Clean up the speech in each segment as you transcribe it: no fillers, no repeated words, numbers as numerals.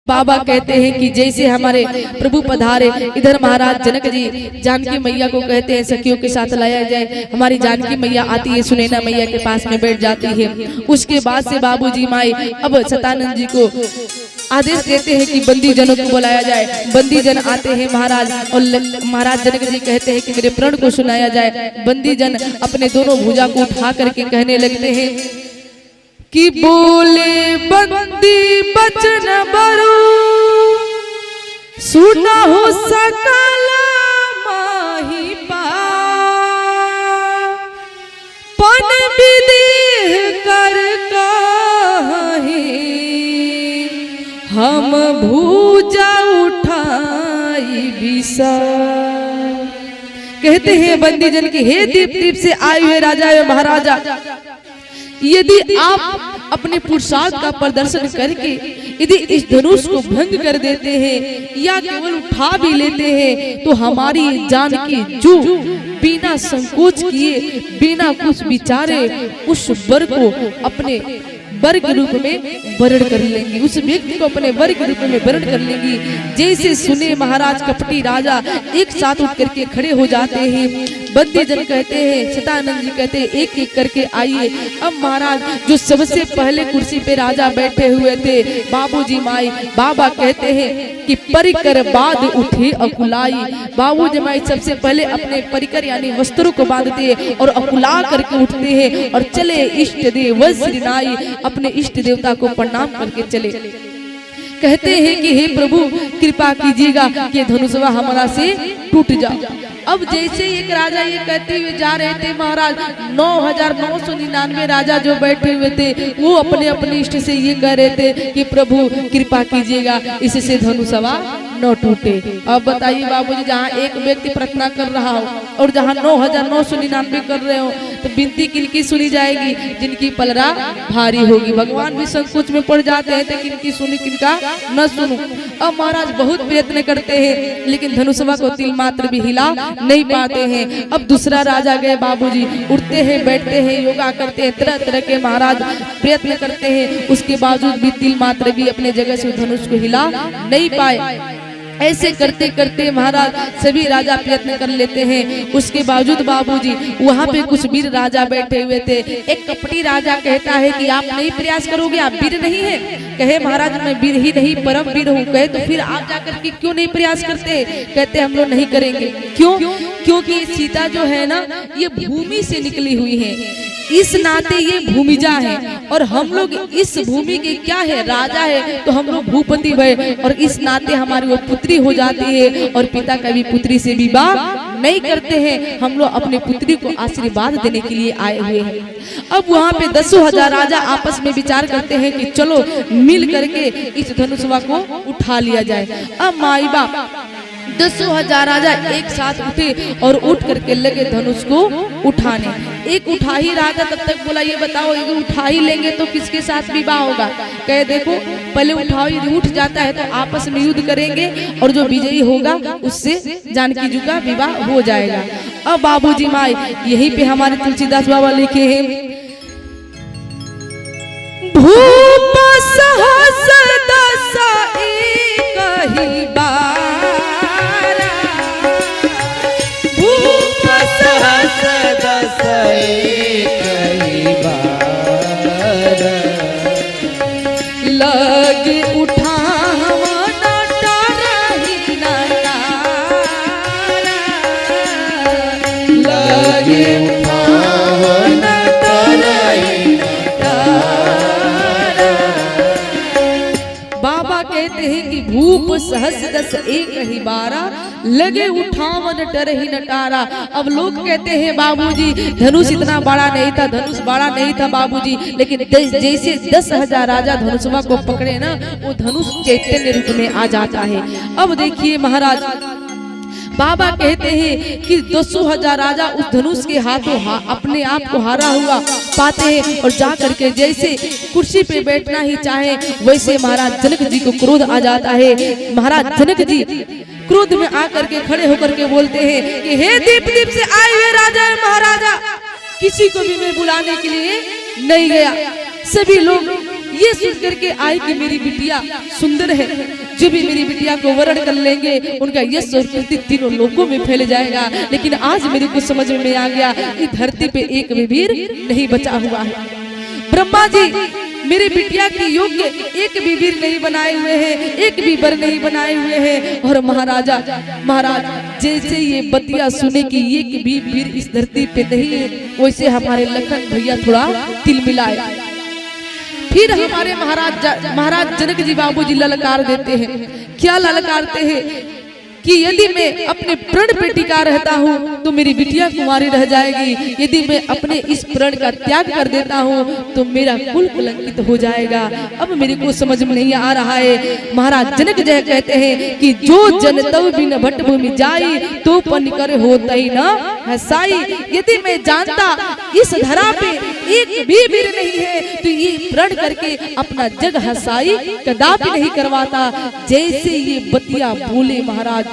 बाबा कहते हैं कि जैसे हमारे प्रभु पधारे इधर महाराज जनक जी जानकी मैया को कहते हैं सखियों के साथ लाया जाए। हमारी जानकी मैया आती है, सुनैना मैया के पास में बैठ जाती है। उसके बाद से बाबूजी माई अब सतानंद जी को आदेश देते हैं कि बंदी जनों को बुलाया जाए। बंदी जन आते हैं महाराज, और महाराज जनक जी कहते हैं कि मेरे प्रण को सुनाया जाए। बंदी जन अपने दोनों भुजा को उठा करके कहने लगते हैं कि बोले बंदी बचन बरू सुना हो सकल माही पा पन विदेह कर कहे हम भूजा उठाई विसा। कहते हैं बंदी जन की हे दीप दीप से आए हुए राजा व महाराजा, यदि आप अपने पुरुषार्थ का प्रदर्शन करके यदि इस धनुष को भंग कर देते हैं या केवल उठा भी लेते हैं तो हमारी जान की जो बिना संकोच किए बिना कुछ विचारे उस वर को अपने वर के रूप में वर्ण कर लेंगी, उस व्यक्ति को अपने वर के रूप में वर्ण कर लेंगी। जैसे सुने महाराज कपटी राजा एक साथ उठ करके खड़े हो जाते हैं। बंदी जन कहते हैं, सतानंद जी कहते हैं एक एक करके आइए। अब महाराज जो सबसे पहले कुर्सी पे राजा बैठे हुए थे बाबूजी माई बाबा कहते हैं कि परिकर बाद उठे अकुलाई। बाबूजी माई सबसे पहले अपने परिकर यानी वस्त्रों को बांधते हैं और अकुला करके उठते हैं और चले इष्ट देव श्रीनाई अपने इष्ट देवता को प्रणाम करके चले। कहते हैं कि हे प्रभु कृपा कीजिएगा कि धनुषवा हमारा से टूट जाए। अब जैसे एक राजा ये कहते हुए जा रहे थे महाराज 9,999 राजा जो बैठे हुए थे वो अपने अपने इष्ट से ये कह रहे थे कि प्रभु कृपा कीजिएगा इससे धनुषवा न टूटे। अब बताइए बाबूजी, जहाँ एक व्यक्ति प्रार्थना कर रहा हो और जहाँ 9,999 कर रहे हो तो विनती किनकी सुनी जाएगी? जिनकी पलरा भारी होगी। भगवान भी संकोच में पड़ जाते हैं तो किनकी सुनी किनका न सुनूं। अब महाराज बहुत प्रयत्न करते हैं लेकिन धनुषवा को तिल मात्र भी हिला नहीं पाते हैं। अब दूसरा राजा गए बाबूजी, उठते हैं बैठते हैं योगा करते हैं तरह तरह के महाराज प्रयत्न करते हैं, उसके बावजूद भी तिल मात्र भी अपने जगह से धनुष को हिला नहीं पाए। ऐसे करते करते महाराज सभी राजा प्रयत्न कर लेते हैं, उसके बावजूद बाबूजी वहाँ पे कुछ वीर राजा बैठे हुए थे। एक कपटी राजा कहता है कि आप नहीं प्रयास करोगे, आप वीर नहीं है? कहे महाराज मैं वीर ही नहीं परम वीर हूँ। कहे तो फिर आप जाकर के क्यों नहीं प्रयास करते? कहते हम लोग नहीं करेंगे। क्यों? क्योंकि सीता जो है ना ये भूमि से निकली हुई है, इस नाते ये भूमिजा है और हम लोग इस भूमि के क्या है राजा है तो हम लोग भूपति भय और इस नाते हमारी वो पुत्री हो जाती है और पिता कभी पुत्री से विवाह नहीं करते हैं। हम लोग अपने पुत्री को आशीर्वाद देने के लिए आए हुए हैं। अब वहाँ पे 10,000 राजा आपस में विचार करते हैं कि चलो मिल करके इस धनुषवा को उठा लिया जाए। अब माई बाप 10,000 राजा एक साथ उठे और उठ करके लगे धनुष को उठाने। एक उठा ही राजा तब तक बोला ये बताओ ये उठा ही लेंगे तो किसके साथ विवाह होगा? कहे देखो पहले उठाओ, यदि उठ जाता है तो आपस में युद्ध करेंगे और जो विजयी होगा उससे जानकी जी का विवाह हो जाएगा। अब बाबूजी माई यहीं पे हमारे तुलसीदास बाबा लिखे हैं भूप सहस दशा एक ही बार लग उठा बाबा कहते हैं कि भूप सहस दस एक ही बारा लगे उठावन डर ही नटारा। अब लोग कहते हैं बाबूजी धनुष इतना बड़ा नहीं था, धनुष बड़ा नहीं था बाबूजी, लेकिन जैसे 10,000 राजा धनुषवा को पकड़े ना वो धनुष चैतन्य रूप में आ जाता है। अब देखिए महाराज बाबा कहते हैं कि 10,000 राजा उस धनुष के हाथों अपने आप को हारा हुआ पाते हैं और जा करके जैसे कुर्सी पे बैठना ही चाहे वैसे महाराज जनक जी को क्रोध आ जाता है। महाराज जनक जी क्रोध में आकर के खड़े होकर के बोलते हैं कि हे दीप दीप से आए हुए राजा महाराजा, किसी को भी मैं बुलाने के लिए नहीं गया। सभी लोग ये सुन करके आए कि मेरी बिटिया सुंदर है, जो भी मेरी बिटिया को वरण कर लेंगे उनका यश और कीर्ति तीनों लोगों में फैल जाएगा। लेकिन आज मेरे को समझ में आ गया कि धरती पे एक भी वीर नहीं बचा हुआ है। ब्रह्मा जी मेरी बिटिया की योग्य एक भी वीर नहीं बनाए हुए हैं, एक भी वर नहीं बनाए हुए हैं। और महाराज जैसे ये बतिया सुने कि एक भी वीर इस धरती पे नहीं है, वैसे हमारे लखन भैया थोड़ा तिल मिलाए। फिर हमारे महाराज जनक जी बाबूजी ललकार देते हैं। क्या ललकारते हैं कि यदि मैं अपने प्रण पे टिका रहता हूँ तो मेरी बिटिया कुंवारी रह जाएगी, यदि मैं अपने इस प्रण का त्याग कर देता हूँ तो मेरा कुल कलंकित हो जाएगा। अब मेरे को समझ में नहीं आ रहा है। महाराज जनक जय कहते हैं कि जो जन तव बिन भट्ट भूमि जाई तो पन कर होता ही न हसाई। यदि मैं जानता इस धरा पे एक भी वीर नहीं है तो ये प्रण करके अपना जग हसाई कदापि नहीं करवाता। जैसे ये बतिया बोले महाराज,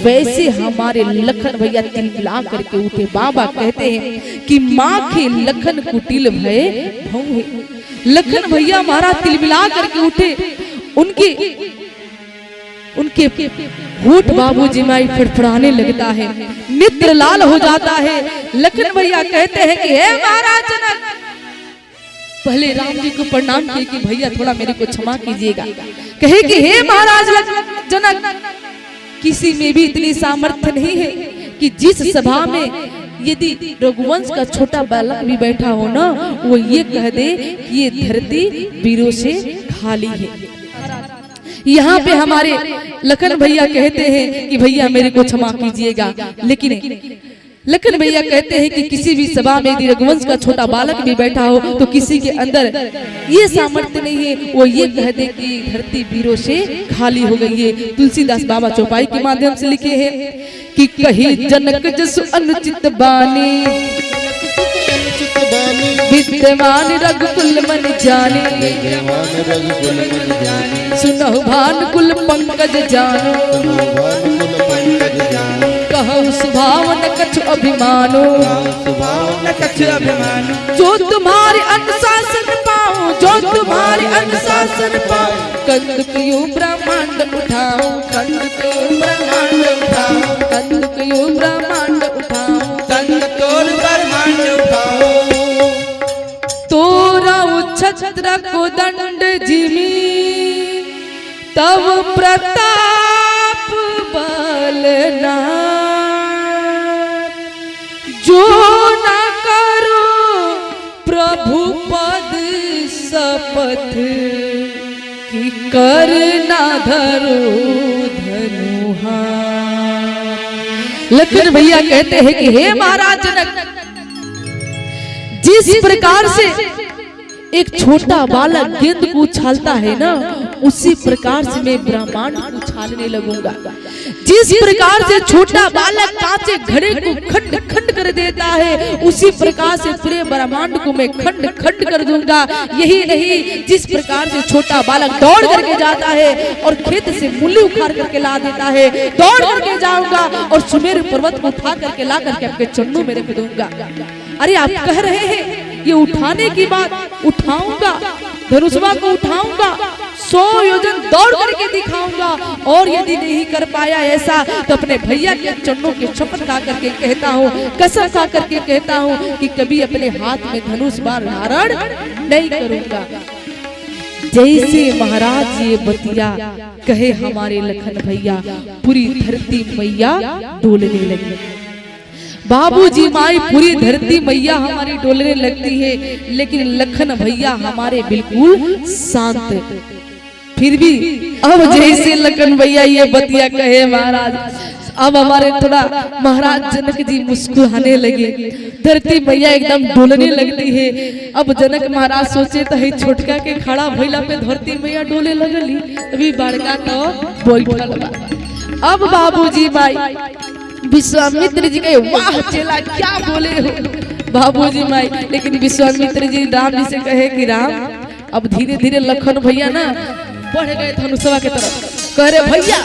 वैसे हमारे लखन भैया तिल मिला करके उठे। बाबा कहते हैं कि माँ के लखन कुटिल भय भौं। लखन भैया महाराज तिल मिला करके उठे। उनके होठ बाबूजी माई फड़फड़ाने लगता है, नेत्र लाल हो जाता है। लखन भैया कहते हैं कि हे महाराज जनक, पहले राम जी को प्रणाम किए कि भैया थोड़ा मेरे को क्षमा कीजिएगा। कहे कि हे महाराज जनक, किसी में भी इतनी सामर्थ्य नहीं है कि जिस सभा में यदि रघुवंश का छोटा बालक भी बैठा हो ना, वो ये कह दे कि ये धरती वीरों से खाली है। यहाँ पे हमारे लखन भैया कहते हैं कि भैया मेरे को क्षमा कीजिएगा। लेकिन लखन भैया कहते हैं कि किसी भी सभा में यदि रघुवंश का छोटा बालक भी बैठा हो तो किसी के अंदर ये सामर्थ्य नहीं है वो ये कह दे कि धरती वीरों से खाली हो गई है। तुलसीदास बाबा चौपाई के माध्यम से लिखे हैं कि कही जनक जसु अनुचित बानी, विद्यमान रघुकुल मन जाने, सुनहु भानुकुल पंकज जानो, कहु सुभावन कछु अभिमानो, जो तुम्हारे अनुशासन पाओ, जो तुम्हारे अनुशासन पाओ, कंद क्यों ब्रह्मांड उठाओ, कंद क्यों ब्रह्मांड उठाओ, कंद क्यों ब्रह्मांड उठाओ, कंद क्यों ब्रह्मांड उठाओ। तोरा छत्र को दंड जिमी, तब प्रताप बलना, जो न करो प्रभु पद शपथ, कि कर न धरो धनुहा। लखन भैया कहते हैं कि हे महाराज जनक, जिस प्रकार से एक छोटा बालक गेंद को उछालता है ना, उसी प्रकार से मैं ब्रह्मांड को उछालने लगूंगा। जिस प्रकार से छोटा बालक कांचे घड़े को खंड खंड कर देता है, उसी प्रकार से पूरे ब्रह्मांड को मैं खंड खंड कर दूंगा। यही नहीं, जिस प्रकार से छोटा बालक दौड़ करके जाता है और खेत से मूली उखाड़ करके ला देता है, दौड़ करके जाऊंगा और सुमेरु पर्वत को उठा करके ला करके आपके चरणों में रख दूंगा। अरे आप कह रहे हैं ये उठाने की बात, उठाऊंगा, धनुषवा को उठाऊंगा, 100 योजन दौड़ करके दिखाऊंगा। और यदि नहीं कर पाया ऐसा तो अपने भैया के चरणों के शपथ खा करके कहता हूँ, कसम खा करके कहता हूँ कि कभी अपने हाथ में धनुष बाण धारण नहीं करूंगा। जैसे महाराज ये बतिया कहे हमारे लखन भैया, पूरी धरती मैया डोलने लगी। बाबूजी माई पूरी धरती मैया हमारी डोलने लगती है, लेकिन लखन भैया हमारे बिल्कुल शांत। फिर भी अब जैसे लखन भैया ये बतिया कहे महाराज, अब हमारे थोड़ा महाराज जनक जी मुस्कुराने लगे, धरती मैया एकदम डोलने लगती है। अब जनक महाराज सोचे तो छोटका के खड़ा भइला पे धरती मैया डोले लगली, अभी बड़का तो बैठल बा। अब बाबूजी माई विश्वामित्र जी के वाह चेला क्या बोले हो बाबूजी माई। लेकिन विश्वामित्र जी राम जी से कहे कि राम, अब धीरे धीरे लखन भैया ना बढ़ गए धनुषवा के तरफ। कह रहे भैया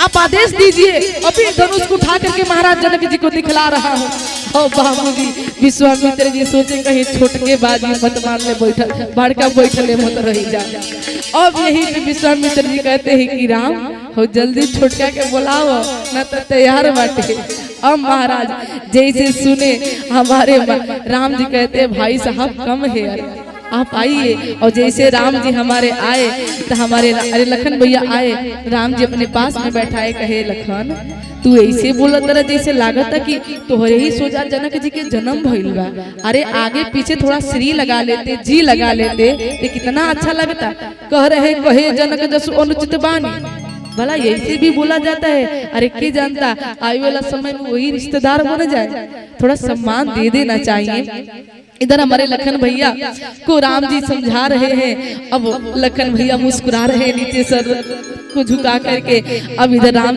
आप आदेश दीजिए, अभी धनुष को उठा करके महाराज जनक जी को दिखला रहा हूँ। और बाबूजी विश्वामित्र जी सोचे कहीं छोटके बाजी मत मार ले, बैठल बड़का बैठले मत रही जा। अब यही पे विश्वामित्र जी कहते हैं कि राम हो जल्दी छोटका के बुलाओ न तो तैयार बाटे। अब महाराज जैसे सुने हमारे राम जी कहते हैं भाई साहब कम है यार, आप आइए। और जैसे राम जी हमारे आए तो हमारे अरे लखन भैया आए, राम जी अपने पास में बैठाए, कहे लखन तू ऐसे बोला तरह जैसे लागत कि तोहरे ही सोचा जनक जी के जन्म भइल बा। अरे आगे पीछे थोड़ा श्री लगा लेते, जी लगा लेते तो कितना अच्छा लगता। कह रहे कहे जनक जस अनुचित बानी, भला ऐसे भी बोला जाता है। अरे के जानता आए वाला समय में वही रिश्तेदार बन जाए, थोड़ा सम्मान दे देना चाहिए। इधर हमारे लखन भैया को राम जी समझा रहे हैं। अब लखन भैया मुस्कुरा रहे हैं नीचे सर को झुका करके। अब इधर राम